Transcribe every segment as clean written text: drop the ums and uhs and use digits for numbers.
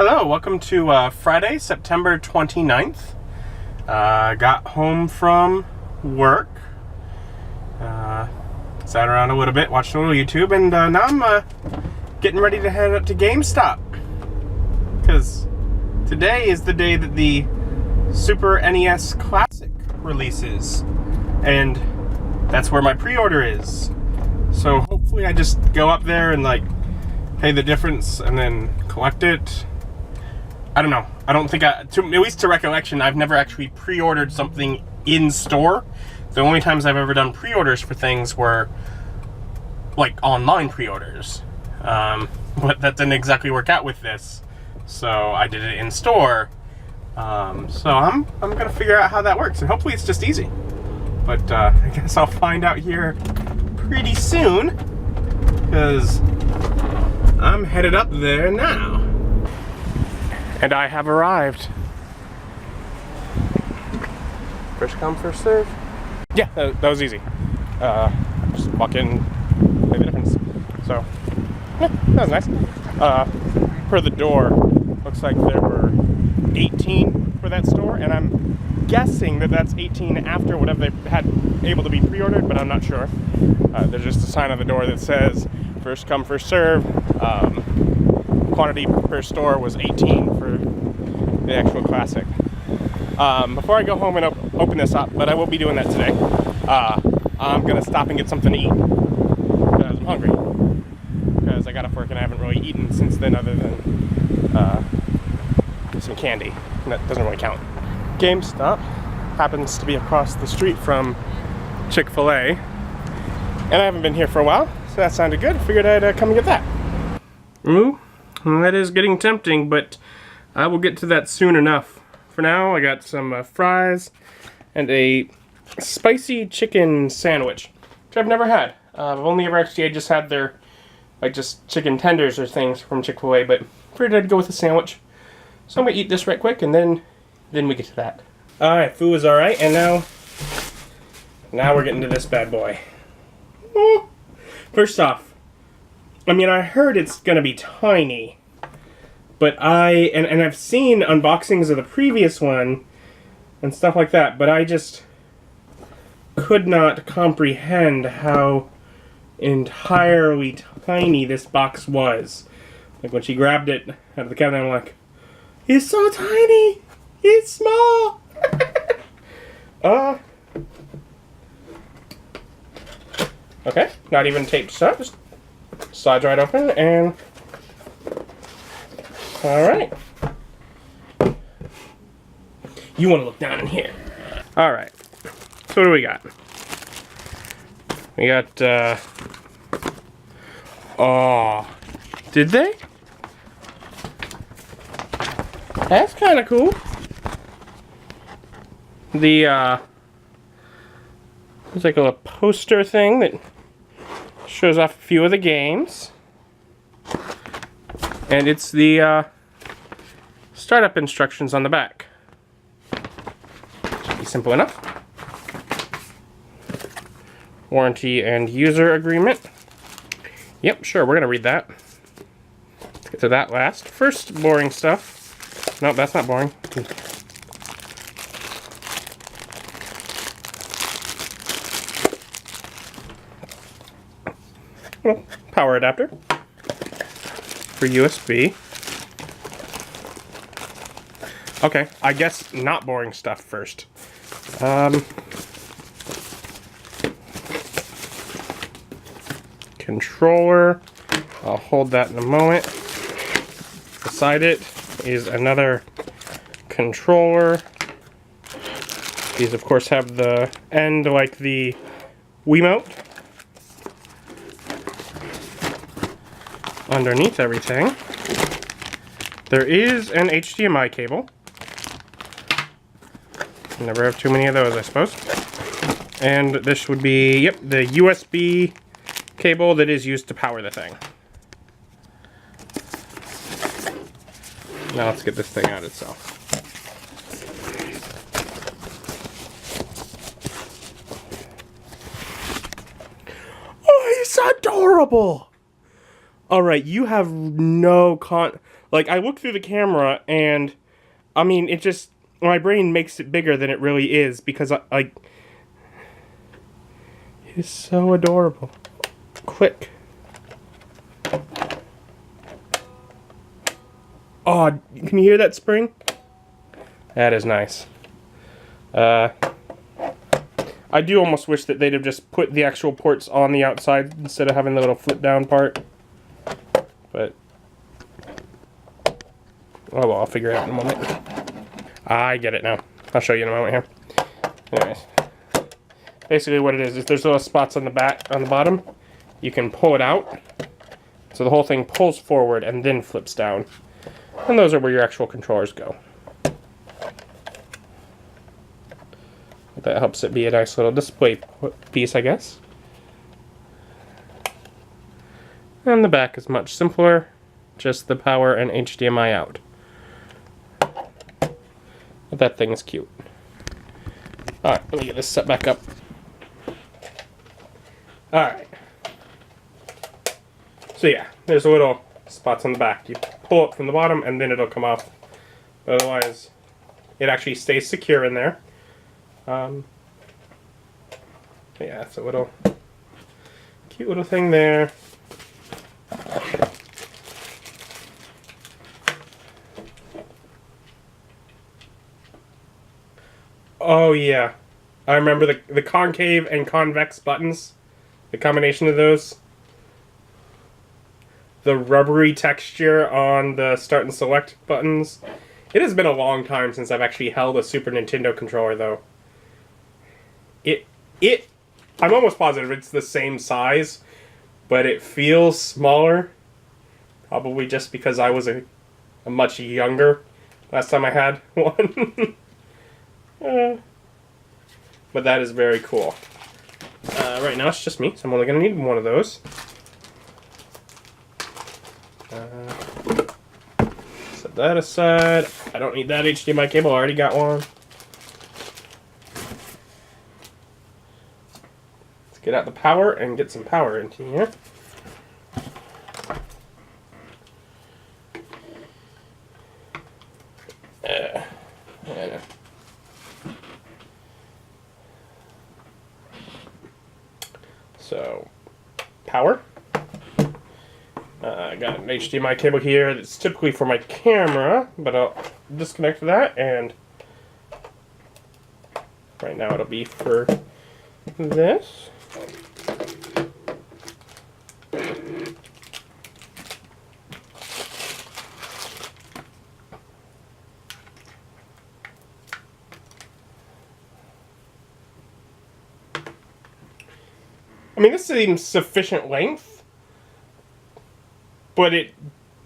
Hello, welcome to Friday, September 29th. Got home from work, sat around a little bit, watched a little YouTube, and now I'm getting ready to head up to GameStop. Because today is the day that the Super NES Classic releases, and that's where my pre-order is. So hopefully I just go up there and pay the difference and then collect it. I don't know. I don't think at least to recollection, I've never actually pre-ordered something in store. The only times I've ever done pre-orders for things were online pre-orders. But that didn't exactly work out with this. So I did it in store. So I'm gonna figure out how that works, and hopefully it's just easy. But I guess I'll find out here pretty soon, because I'm headed up there now. And I have arrived. First come, first serve. Yeah, that was easy. Just walk in, pay the difference. So, yeah, that was nice. Per the door, looks like there were 18 for that store, and I'm guessing that that's 18 after whatever they had able to be pre-ordered, but I'm not sure. There's just a sign on the door that says first come, first serve. Quantity per store was 18 for the actual Classic. Before I go home and open this up, but I will be doing that today, I'm gonna stop and get something to eat because I'm hungry, because I got off work and I haven't really eaten since then, other than some candy, and that doesn't really count. GameStop happens to be across the street from Chick-fil-a, and I haven't been here for a while, so that sounded good. Figured I'd come and get that. Ooh. Well, that is getting tempting, but I will get to that soon enough. For now, I got some fries and a spicy chicken sandwich, which I've never had. I've only ever actually just had their, just chicken tenders or things from Chick-fil-a, but figured I'd go with a sandwich. So I'm gonna eat this right quick, and then we get to that. Alright, food was alright, and now we're getting to this bad boy. First off, I mean, I heard it's gonna be tiny, but and I've seen unboxings of the previous one and stuff like that, but I just could not comprehend how entirely tiny this box was. Like, when she grabbed it out of the cabinet, I'm like, it's so tiny! It's small! Okay, not even taped shut, just slides right open, and alright. You want to look down in here. Alright, so what do we got? We got, oh, did they? That's kind of cool. The, it's like a little poster thing that shows off a few of the games. And it's the startup instructions on the back. Should be simple enough. Warranty and user agreement. Yep, sure, we're gonna read that. Let's get to that last. First, boring stuff. No, that's not boring. Well, power adapter for USB. Okay, I guess not boring stuff first. Controller. I'll hold that in a moment. Beside it is another controller. These, of course, have the end like the Wiimote. Underneath everything, there is an HDMI cable. Never have too many of those, I suppose. And this would be, yep, the USB cable that is used to power the thing. Now let's get this thing out itself. Oh, he's adorable! Alright, you have no Like, I look through the camera and, I mean, it just, my brain makes it bigger than it really is because it's so adorable. Click. Oh, can you hear that spring? That is nice. I do almost wish that they'd have just put the actual ports on the outside instead of having the little flip down part. But, oh well, I'll figure it out in a moment. I get it now. I'll show you in a moment here. Anyways, basically what it is there's little spots on the back, on the bottom. You can pull it out, so the whole thing pulls forward and then flips down. And those are where your actual controllers go. That helps it be a nice little display piece, I guess. And the back is much simpler, just the power and HDMI out. But that thing is cute. Alright, let me get this set back up. Alright. So yeah, there's little spots on the back. You pull it from the bottom and then it'll come off. But otherwise, it actually stays secure in there. Yeah, it's a little cute little thing there. Oh yeah, I remember the concave and convex buttons. The combination of those. The rubbery texture on the start and select buttons. It has been a long time since I've actually held a Super Nintendo controller, though. I'm almost positive it's the same size, but it feels smaller. Probably just because I was a much younger last time I had one. But that is very cool. Right now it's just me, so I'm only going to need one of those. Set that aside. I don't need that HDMI cable, I already got one. Let's get out the power and get some power into here. So, power. I got an HDMI cable here that's typically for my camera, but I'll disconnect that, and right now it'll be for this. I mean, this seems sufficient length, but it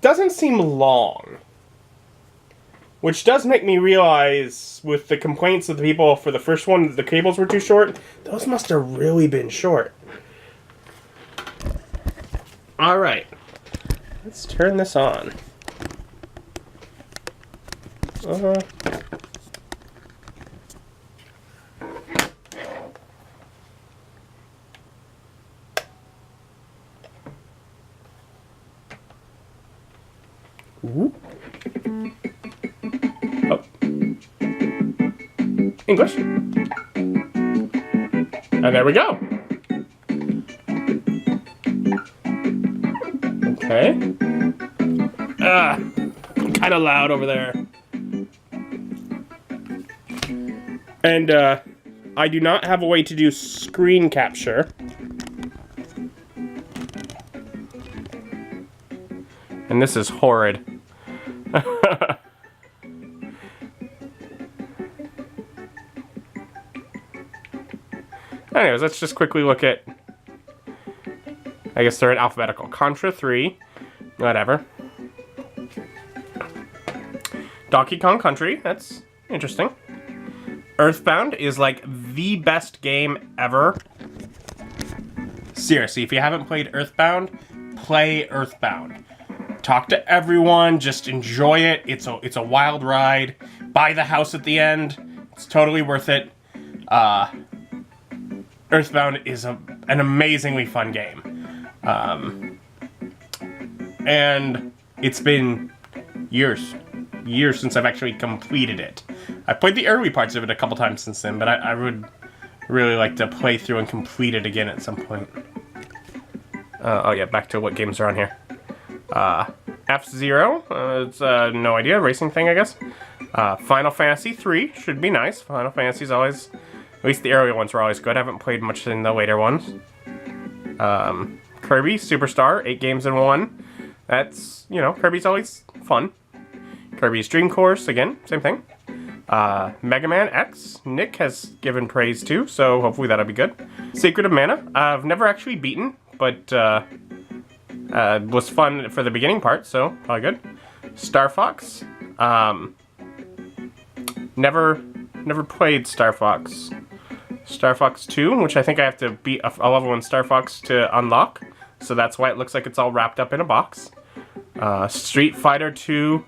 doesn't seem long. Which does make me realize, with the complaints of the people for the first one, that the cables were too short. Those must have really been short. Alright. Let's turn this on. Ooh. Oh. English. And there we go. Okay. Kind of loud over there. And I do not have a way to do screen capture. And this is horrid. Anyways, let's just quickly look at... I guess they're in alphabetical. Contra 3. Whatever. Donkey Kong Country. That's interesting. Earthbound is like the best game ever. Seriously, if you haven't played Earthbound, play Earthbound. Talk to everyone, just enjoy it. It's a wild ride. Buy the house at the end. It's totally worth it. Earthbound is an amazingly fun game. And it's been Years since I've actually completed it. I played the early parts of it a couple times since then, but I would really like to play through and complete it again at some point. Oh yeah, back to what games are on here. F-Zero, it's no idea, racing thing I guess. Final Fantasy 3 should be nice. Final Fantasy's always, at least the early ones were always good. I haven't played much in the later ones. Kirby Superstar, 8 games in 1. That's, you know, Kirby's always fun. Kirby's Dream Course, again, same thing. Mega Man X, Nick has given praise to, so hopefully that'll be good. Secret of Mana, I've never actually beaten, but was fun for the beginning part, so probably good. Star Fox, never played Star Fox. Star Fox 2, which I think I have to beat a level in Star Fox to unlock, so that's why it looks like it's all wrapped up in a box. Street Fighter 2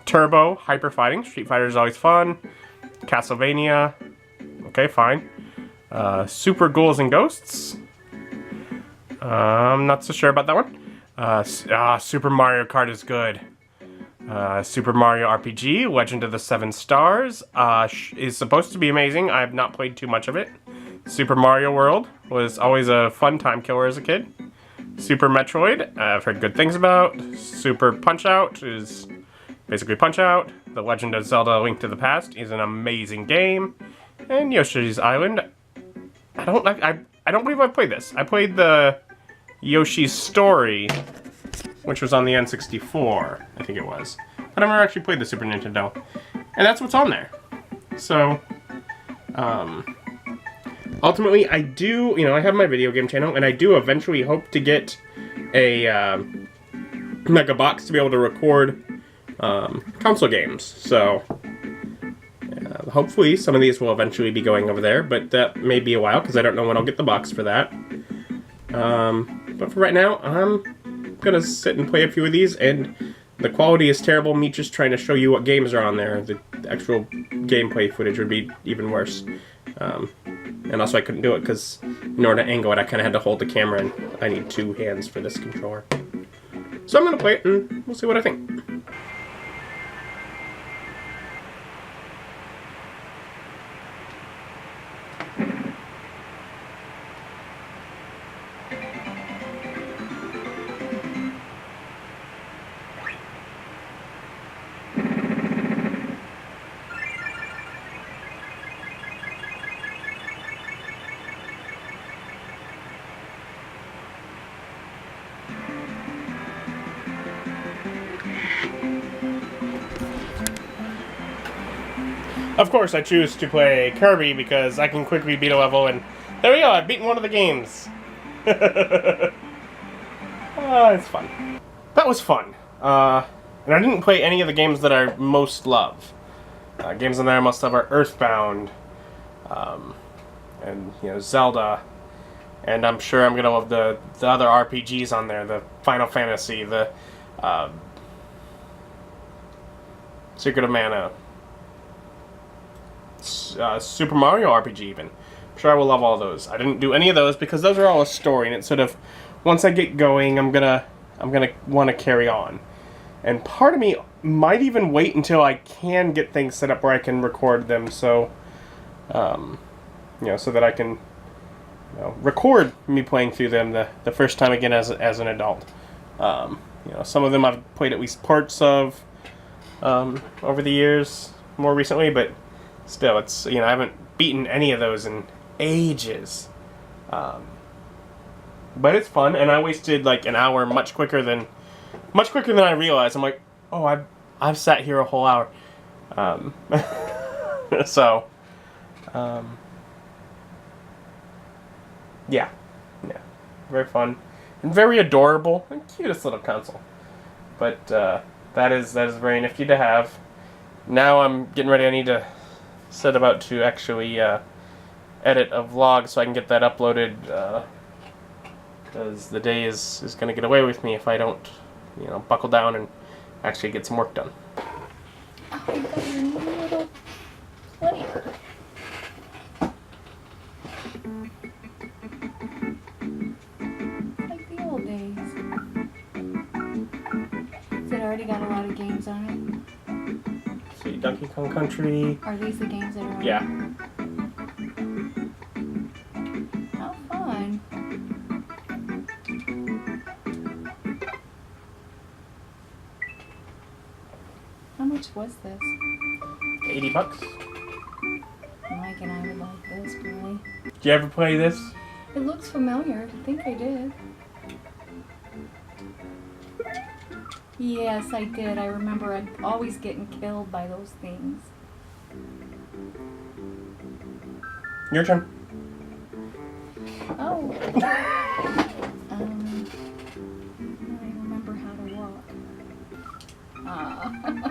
Turbo Hyper Fighting. Street Fighter is always fun. Castlevania. Okay, fine. Super Ghouls and Ghosts. I'm not so sure about that one. Super Mario Kart is good. Super Mario RPG, Legend of the Seven Stars, is supposed to be amazing. I have not played too much of it. Super Mario World was always a fun time killer as a kid. Super Metroid, I've heard good things about. Super Punch-Out is basically Punch-Out. The Legend of Zelda: Link to the Past is an amazing game. And Yoshi's Island, I don't believe I played this. I played the Yoshi's Story, which was on the N64, I think it was. But I've never actually played the Super Nintendo. And that's what's on there. So, ultimately, I do, you know, I have my video game channel, and I do eventually hope to get a, like a box to be able to record, console games. So, hopefully some of these will eventually be going over there, but that may be a while, because I don't know when I'll get the box for that. But for right now, I'm gonna sit and play a few of these, and the quality is terrible. Me just trying to show you what games are on there. The actual gameplay footage would be even worse. And also I couldn't do it because in order to angle it, I kind of had to hold the camera, and I need 2 hands for this controller. So I'm gonna play it, and we'll see what I think. Of course, I choose to play Kirby because I can quickly beat a level, and there we go, I've beaten one of the games. It's fun. That was fun. And I didn't play any of the games that I most love. Games on there I most love are Earthbound, and, you know, Zelda, and I'm sure I'm going to love the other RPGs on there, the Final Fantasy, the Secret of Mana, Super Mario RPG even. I'm sure I will love all those. I didn't do any of those because those are all a story, and it's sort of, once I get going, I'm gonna want to carry on. And part of me might even wait until I can get things set up where I can record them, so, you know, so that I can, you know, record me playing through them the first time again as an adult. You know, some of them I've played at least parts of over the years, more recently, but still, it's, you know, I haven't beaten any of those in ages. But it's fun, and I wasted like an hour much quicker than I realized. I'm like, oh, I've sat here a whole hour. So, yeah, very fun and very adorable and cutest little console. But that is very nifty to have. Now I'm getting ready. I need to set about to actually edit a vlog so I can get that uploaded, because the day is going to get away with me if I don't, you know, buckle down and actually get some work done. Oh, you got your new little player. Like the old days. Has it already got a lot of games games on Let's see, Donkey Kong Country. it? Are these the games that are on it? Yeah. How fun. How much was this? $80. Mike and I would like this, probably. Did you ever play this? It looks familiar. I think I did. Yes, I did. I remember I'd always getting killed by those things. Your turn. Oh. I remember how to walk.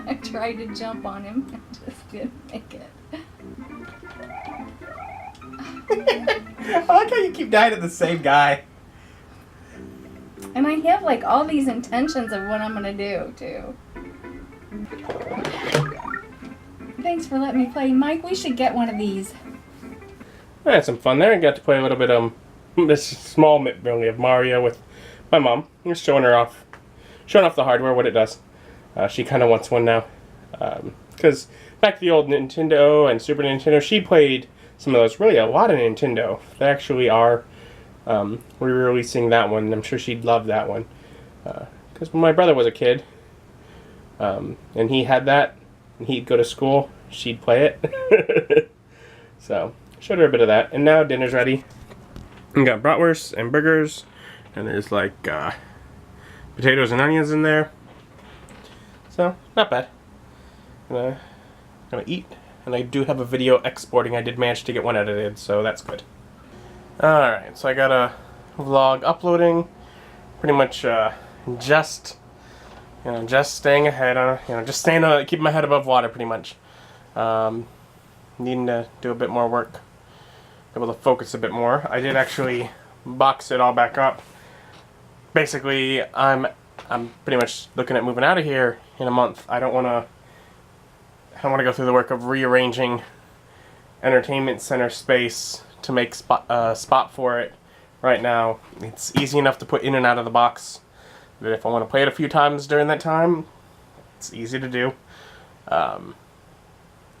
I tried to jump on him and just didn't make it. I like how you keep dying at the same guy. And I have like all these intentions of what I'm gonna do too. Thanks for letting me play, Mike. We should get one of these. I had some fun there. I got to play a little bit this small bit really of Mario with my mom. Just showing off the hardware, what it does. She kind of wants one now, because back to the old Nintendo and Super Nintendo, she played some of those. Really, a lot of Nintendo. They actually are re-releasing that one. I'm sure she'd love that one, because when my brother was a kid, and he had that, and he'd go to school, she'd play it. So showed her a bit of that, and now dinner's ready. We got bratwurst and burgers, and there's like potatoes and onions in there. So not bad. Gonna eat, and I do have a video exporting. I did manage to get one edited, so that's good. Alright, so I got a vlog uploading. Pretty much just staying ahead, just keeping my head above water pretty much. Needing to do a bit more work, able to focus a bit more. I did actually box it all back up. Basically, I'm pretty much looking at moving out of here in a month. I don't want to go through the work of rearranging entertainment center space to make spot for it right now. It's easy enough to put in and out of the box that if I want to play it a few times during that time, it's easy to do.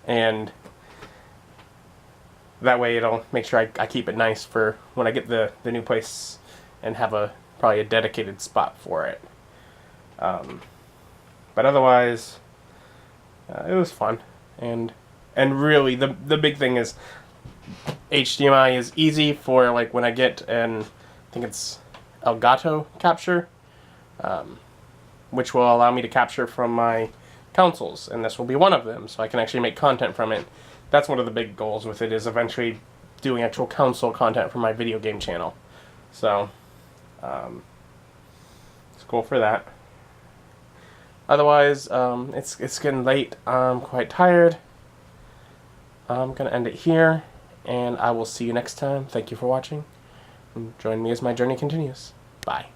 And that way it'll make sure I keep it nice for when I get the new place and have probably a dedicated spot for it. But otherwise, it was fun, and really the big thing is HDMI is easy for like when I get I think it's Elgato capture, which will allow me to capture from my consoles, and this will be one of them, so I can actually make content from it. That's one of the big goals with it, is eventually doing actual console content for my video game channel. So it's cool for that. Otherwise, it's getting late. I'm quite tired. I'm gonna end it here, and I will see you next time. Thank you for watching, and join me as my journey continues. Bye.